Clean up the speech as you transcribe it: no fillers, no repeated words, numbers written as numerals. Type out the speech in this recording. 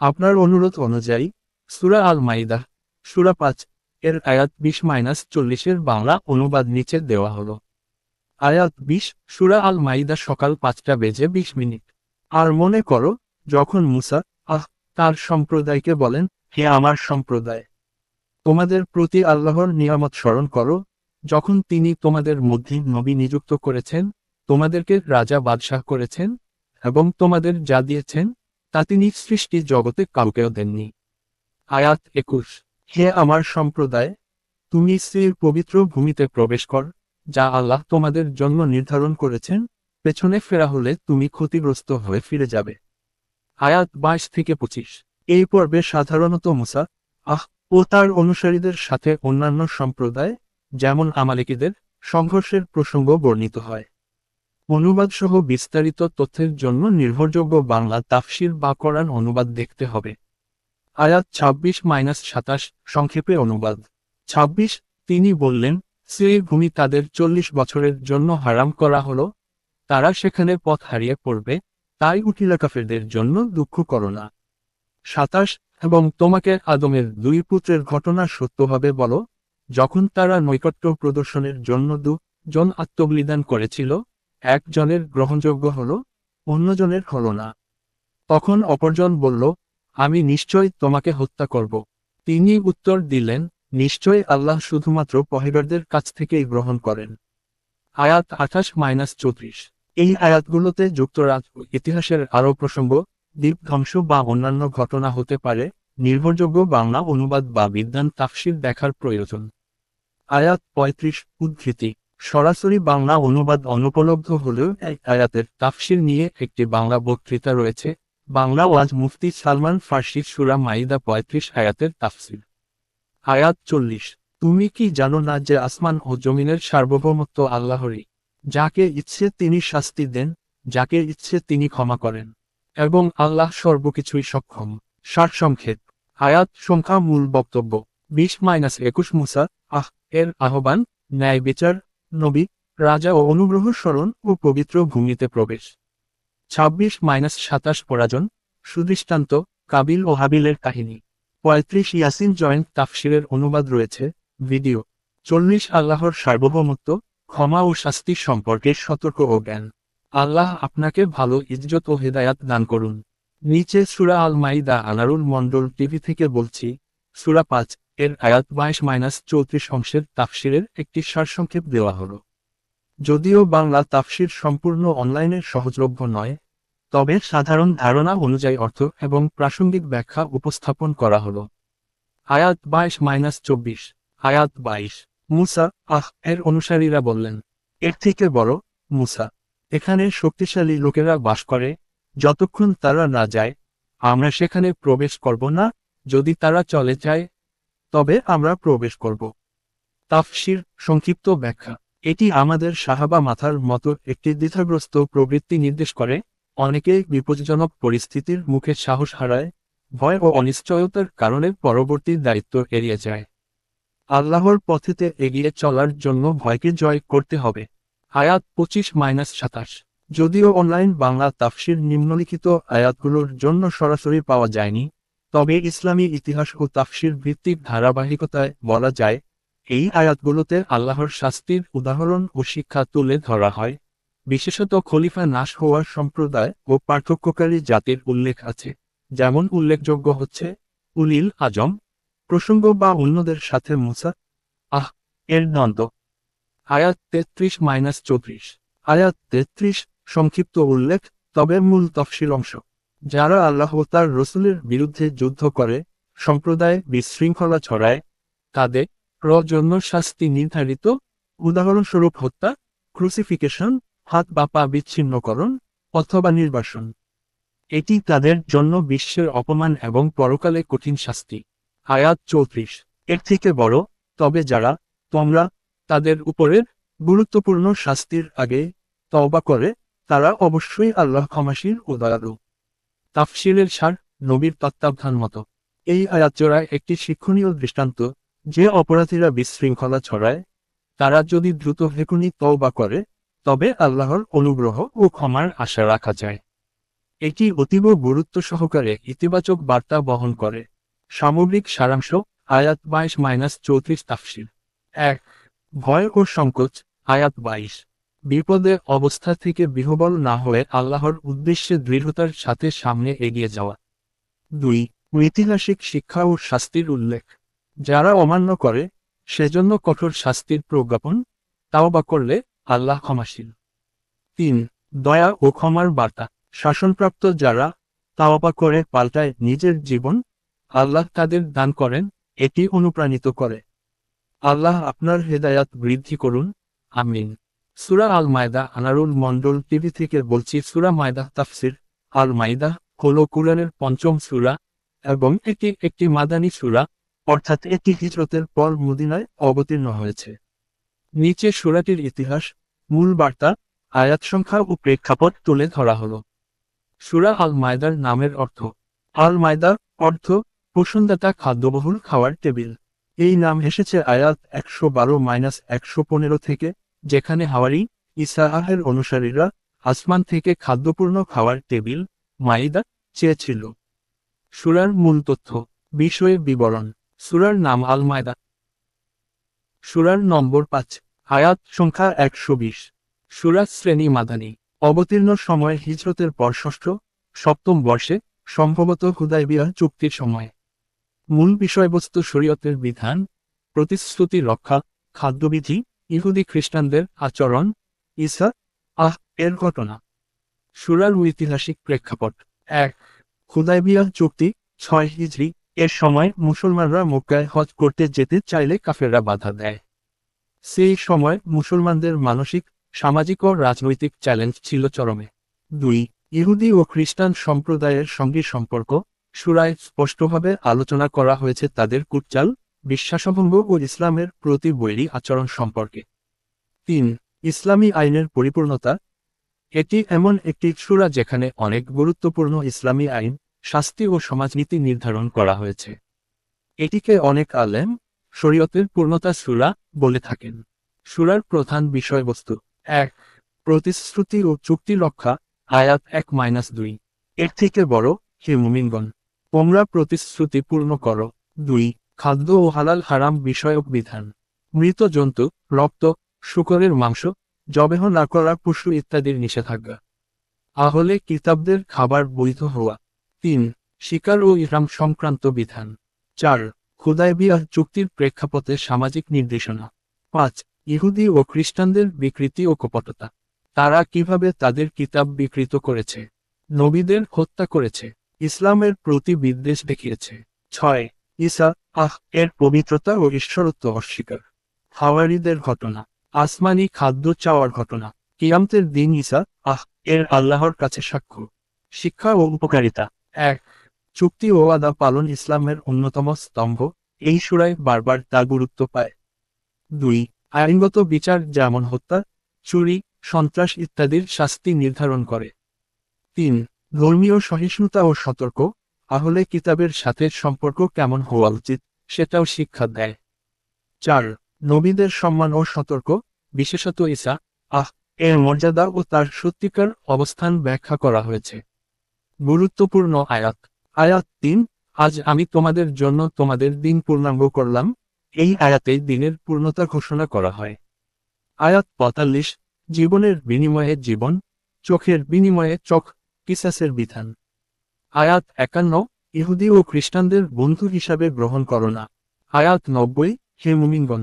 আপনার অনুরোধ অনুযায়ী সূরা আল মাইদা সূরা ৫ এর আয়াত ২০-৪০ বাংলা অনুবাদ নিচে দেওয়া হলো। আয়াত ২০ সূরা আল মাইদা সকাল ৫টা বেজে ২০ মিনিট। আর মনে করো, যখন মুসা তার সম্প্রদায়কে বলেন, হে আমার সম্প্রদায়, তোমাদের প্রতি আল্লাহর নিয়ামত স্মরণ করো, যখন তিনি তোমাদের মধ্যে নবী নিযুক্ত করেছেন, তোমাদেরকে রাজা বাদশাহ করেছেন, এবং তোমাদের যা দিয়েছেন তা তিনি সৃষ্টি জগতে কাউকেও দেননি। আয়াত ২১ হে আমার সম্প্রদায়, তুমি স্ত্রীর পবিত্র ভূমিতে প্রবেশ কর, যা আল্লাহ তোমাদের জন্য নির্ধারণ করেছেন, পেছনে ফেরা হলে তুমি ক্ষতিগ্রস্ত হয়ে ফিরে যাবে। আয়াত ২২-২৫ এই পর্বে সাধারণত মুসা ও তার অনুসারীদের সাথে অন্যান্য সম্প্রদায়, যেমন আমালেকিদের, সংঘর্ষের প্রসঙ্গ বর্ণিত হয়। অনুবাদসহ বিস্তারিত তথ্যের জন্য নির্ভরযোগ্য বাংলা তাফসির বা কোরআন অনুবাদ দেখতে হবে। আয়াত ২৬-২৭ সংক্ষেপে অনুবাদ। ২৬ তিনি বললেন, স্ত্রীর ভূমি তাদের ৪০ বছরের জন্য হারাম করা হলো, তারা সেখানে পথ হারিয়ে পড়বে, তাই উটিলাকাফেরদের জন্য দুঃখ করো না। ২৭ এবং তোমাকে আদমের ২ পুত্রের ঘটনা সত্যভাবে বলো, যখন তারা নৈকট্য প্রদর্শনের জন্য ২ জন আত্মবলিদান করেছিল, একজনের গ্রহণযোগ্য হলো, অন্যজনের হলো না। তখন অপরজন বলল, আমি নিশ্চয় তোমাকে হত্যা করব। তিনি উত্তর দিলেন, নিশ্চয় আল্লাহ শুধুমাত্র পহেগারদের কাছ থেকেই গ্রহণ করেন। আয়াত ২৮-৩৪ এই আয়াতগুলোতে যুক্তরাজ্য ইতিহাসের আরও প্রসঙ্গ, দ্বীপ ধ্বংস বা অন্যান্য ঘটনা হতে পারে, নির্ভরযোগ্য বাংলা অনুবাদ বা বিদ্বান তাফসির দেখার প্রয়োজন। আয়াত ৩৫ উদ্ধৃতি সরাসরি বাংলা অনুবাদ অনুপলব্ধ হলেও এই আয়াতের তাফসির নিয়ে একটি বাংলা বক্তৃতা রয়েছে, বাংলা ওয়াজ মুফতি সালমান ফার্সির সূরা মাইদা ৩৫ আয়াতের তাফসির। আয়াত ৪০ তুমি কি জানো না যে আসমান ও জমিনের সার্বভৌমত্ব আল্লাহরই, যাকে ইচ্ছে তিনি শাস্তি দেন, যাকে ইচ্ছে তিনি ক্ষমা করেন, এবং আল্লাহ সর্বকিছুই সক্ষম। সারসংক্ষেপ আয়াত সংখ্যা মূল বক্তব্য ২০-২১ মুসা এর আহ্বান, ন্যায় বিচার, নবী, রাজা ও অনুগ্রহ স্মরণ ও পবিত্র ভূমিতে প্রবেশ। ২৬-২৭ পরাজন, সুদৃষ্টান্ত, কাবিল ও হাবিলের কাহিনী। ৩৫ ইয়াসিন জয়েন্ট তাফসিরের অনুবাদ রয়েছে, ভিডিও। ৪০ আল্লাহর সার্বভৌমত্ব, ক্ষমা ও শাস্তি সম্পর্কে সতর্ক ও জ্ঞান। আল্লাহ আপনাকে ভালো ইজ্জত ও হেদায়াত দান করুন। নিচে সূরা আল মাইদা আনারুল মন্ডল টিভি থেকে বলছি, সূরা ৫ এর আয়াত ২২-৩৪ অংশের তাফসিরের একটি সারসংক্ষেপ দেওয়া হলো। যদিও বাংলা তাফসির সম্পূর্ণ অনলাইনে সহজলভ্য নয়, তবে সাধারণ ধারণা অনুযায়ী অর্থ এবং প্রাসঙ্গিক ব্যাখ্যা উপস্থাপন করা হলো। আয়াত ২২-২৪ আয়াত ২২ মুসা এর অনুসারীরা বললেন, এর থেকে বড়, মুসা, এখানে শক্তিশালী লোকেরা বাস করে, যতক্ষণ তারা না যায়, আমরা সেখানে প্রবেশ করব না, যদি তারা চলে যায়, তবে আমরা প্রবেশ করব। তাফসির সংক্ষিপ্ত ব্যাখ্যা এটি আমাদের সাহাবা মাথার মতো একটি দ্বিধাগ্রস্ত প্রবৃত্তি নির্দেশ করে, অনেকেই বিপজ্জনক পরিস্থিতির মুখে সাহস হারায়, ভয় ও অনিশ্চয়তার কারণে পরবর্তী দায়িত্ব এড়িয়ে যায়। আল্লাহর পথেতে এগিয়ে চলার জন্য ভয়কে জয় করতে হবে। আয়াত ২৫-২৭ যদিও অনলাইন বাংলা তাফসির নিম্নলিখিত আয়াতগুলোর জন্য সরাসরি পাওয়া যায়নি, তবে ইসলামী ইতিহাস ও তাফসির ভিত্তিক ধারাবাহিকতায় বলা যায়, এই আয়াতগুলোতে আল্লাহর শাস্তির উদাহরণ ও শিক্ষা তুলে ধরা হয়। বিশেষত খলিফা নাশ হওয়ার সম্প্রদায় ও পার্থক্যকারী জাতির উল্লেখ আছে, যেমন উল্লেখযোগ্য হচ্ছে উলিল আজম প্রসঙ্গ বা অন্যদের সাথে মুসা এর দ্বন্দ্ব। আয়াত ৩৩-৩৪ আয়াত ৩৩ সংক্ষিপ্ত উল্লেখ, তবে মূল তফসিল অংশ। যারা আল্লাহ ও তার রসুলের বিরুদ্ধে যুদ্ধ করে, সম্প্রদায় বিশৃঙ্খলা ছড়ায়, তাদের জন্য শাস্তি নির্ধারিত, উদাহরণস্বরূপ হত্যা, ক্রুসিফিকেশন, হাত বা পা বিচ্ছিন্নকরণ, অথবা নির্বাসন। এটি তাদের জন্য বিশ্বের অপমান এবং পরকালে কঠিন শাস্তি। আয়াত ৩৪ এর থেকে বড়, তবে যারা তোমরা তাদের উপরের গুরুত্বপূর্ণ শাস্তির আগে তওবা করে, তারা অবশ্যই আল্লাহ ক্ষমাশীল ও দয়ালু। তাফসিরের সার, নবীর তত্ত্বাবধান মতো এই আয়াতজোড়ায় একটি শিক্ষণীয় দৃষ্টান্ত, যে অপরাধীরা বিশৃঙ্খলা ছড়ায়, তারা যদি দ্রুত এখনই তওবা করে, তবে আল্লাহর অনুগ্রহ ও ক্ষমার আশা রাখা যায়। এটি অতীব গুরুত্ব সহকারে ইতিবাচক বার্তা বহন করে। সামগ্রিক সারাংশ, আয়াত 22-34 তাফসীর। 1. ভয় ও সংকোচ, আয়াত 22। বিপদে অবস্থা থেকে বিহ্বল না হয়ে আল্লাহর উদ্দেশ্যে দৃঢ়তার সাথে সামনে এগিয়ে যাওয়া। 2. ঐতিহাসিক শিক্ষা ও শাস্তির উল্লেখ। যারা অমান্য করে, সেজন্য কঠোর শাস্তির প্রজ্ঞাপন, তাওবা করলে আল্লাহ ক্ষমাশীল। 3. দয়া ও ক্ষমার বার্তা। শাসনপ্রাপ্ত যারা তাওবা করে পাল্টায় নিজের জীবন, আল্লাহ তাদের দান করেন, এটি অনুপ্রাণিত করে। আল্লাহ আপনার হেদায়াত বৃদ্ধি করুন, আমিন। সূরা আল মায়দা। আনারুল মন্ডল টিভি থেকে বলছি। সূরা মায়দা তাফসীর। আল মাইদা হল কুরআনের পঞ্চম সূরা এবং এটি একটি মাদানী সূরা, অর্থাৎ এটি হিজরতের পর মদিনায় অবতীর্ণ হয়েছে। নিচে সূরাটির ইতিহাস, মূল বার্তা, আয়াত সংখ্যা ও প্রেক্ষাপট তুলে ধরা হলো। সূরা আল মায়দার নামের অর্থ। আল মায়দা অর্থ পোষণদাতা খাদ্যবহুল খাওয়ার টেবিল। এই নাম এসেছে আয়াত 112-115 থেকে, যেখানে হাওয়ারী ইসাআহের অনুসারীরা আসমান থেকে খাদ্যপূর্ণ খাওয়ার টেবিল মাইদা চেয়েছিল। সূরার মূল তথ্য, বিষয়ে বিবরণ। সূরার নাম আল মায়দা। সূরার নম্বর 5, আয়াত সংখ্যা 120। সূরা শ্রেণী মাদানী। অবতীর্ণ সময় হিজরতের পর ষষ্ঠ, সপ্তম বর্ষে, সম্ভবত হুদায়বিয়া চুক্তির সময়। মূল বিষয়বস্তু শরীয়তের বিধান, প্রতিশ্রুতি রক্ষা, খাদ্যবিধি, ইহুদি খ্রিস্টানদের আচরণ, ঈসা এর ঘটনা। সূরার ঐতিহাসিক প্রেক্ষাপট। 1. হুদায়বিয়া চুক্তি 6 হিজরি। এর সময় মুসলমানরা মক্কায় হজ করতে যেতে চাইলে কাফেররা বাধা দেয়। সেই সময় মুসলমানদের মানসিক, সামাজিক ও রাজনৈতিক চ্যালেঞ্জ ছিল চরমে। 2. ইহুদি ও খ্রিস্টান সম্প্রদায়ের সঙ্গে সম্পর্ক। সূরায় স্পষ্টভাবে আলোচনা করা হয়েছে তাদের কুটচাল, বিশ্বাসভঙ্গ ও ইসলামের প্রতি বৈরী আচরণ সম্পর্কে। 3. ইসলামী আইনের পরিপূর্ণতা। এটি এমন একটি সূরা যেখানে অনেক গুরুত্বপূর্ণ ইসলামী আইন, শাস্তি ও সমাজনীতি নির্ধারণ করা হয়েছে। এটিকে অনেক আলেম শরীয়তের পূর্ণতা সূরা বলে থাকেন। সূরার প্রধান বিষয়বস্তু। 1. প্রতিশ্রুতি ও চুক্তি রক্ষা, আয়াত 1-2। এর থেকে বড়, হে মুমিনগণ, তোমরা প্রতিশ্রুতি পূর্ণ করো। 2. খাদ্য ও হালাল হারাম বিষয়ক বিধান। মৃত জন্তু, রক্ত, শূকরের মাংস, জবেহ না করা পশু ইত্যাদির নিষেধাজ্ঞা। আহলে কিতাবদের খাবার বৈধ হওয়া। 3. শিকার ও ইহরাম সংক্রান্ত বিধান। 4. হুদায়বিয়া চুক্তির প্রেক্ষাপটে সামাজিক নির্দেশনা। 5. ইহুদি ও খ্রিস্টানদের বিকৃতি ও কপটতা। তারা কিভাবে তাদের কিতাব বিকৃত করেছে, নবীদের হত্যা করেছে, ইসলামের প্রতি বিদ্বেষ দেখিয়েছে। 6. ঈসা এর পবিত্রতা ও ঈশ্বরত্ব অস্বীকার। হাওয়ারীদের ঘটনা। আসমানি খাদ্য চাওয়ার ঘটনা। কিয়ামতের দিন ঈসা এর আল্লাহর কাছে সাক্ষ্য। শিক্ষা ও উপকারিতা। 1. চুক্তি ও ওয়াদা পালন ইসলামের অন্যতম স্তম্ভ, এই সূরায় বারবার তা গুরুত্ব পায়। 2. আইনগত বিচার যেমন হত্যা, চুরি, সন্ত্রাস ইত্যাদির শাস্তি নির্ধারণ করে। 3. ধর্মীয় সহিষ্ণুতা ও সতর্ক, আহলে কিতাবের সাথে সম্পর্ক কেমন হওয়া উচিত সেটাও শিক্ষা দেয়। 4. নবীদের সম্মান ও সতর্ক, বিশেষত ঈসা এর মর্যাদা ও তার সত্যিকার অবস্থান ব্যাখ্যা করা হয়েছে। গুরুত্বপূর্ণ আয়াত। আয়াত 3, আজ আমি তোমাদের জন্য তোমাদের দিন পূর্ণাঙ্গ করলাম। এই আয়াতেই দিনের পূর্ণতা ঘোষণা করা হয়। আয়াত 45, জীবনের বিনিময়ে জীবন, চোখের বিনিময়ে চোখ, কিসাসের বিধান। আয়াত 51, ইহুদি ও খ্রিস্টানদের বন্ধু হিসাবে গ্রহণ করো না। আয়াত 90, হে মুমিনগণ,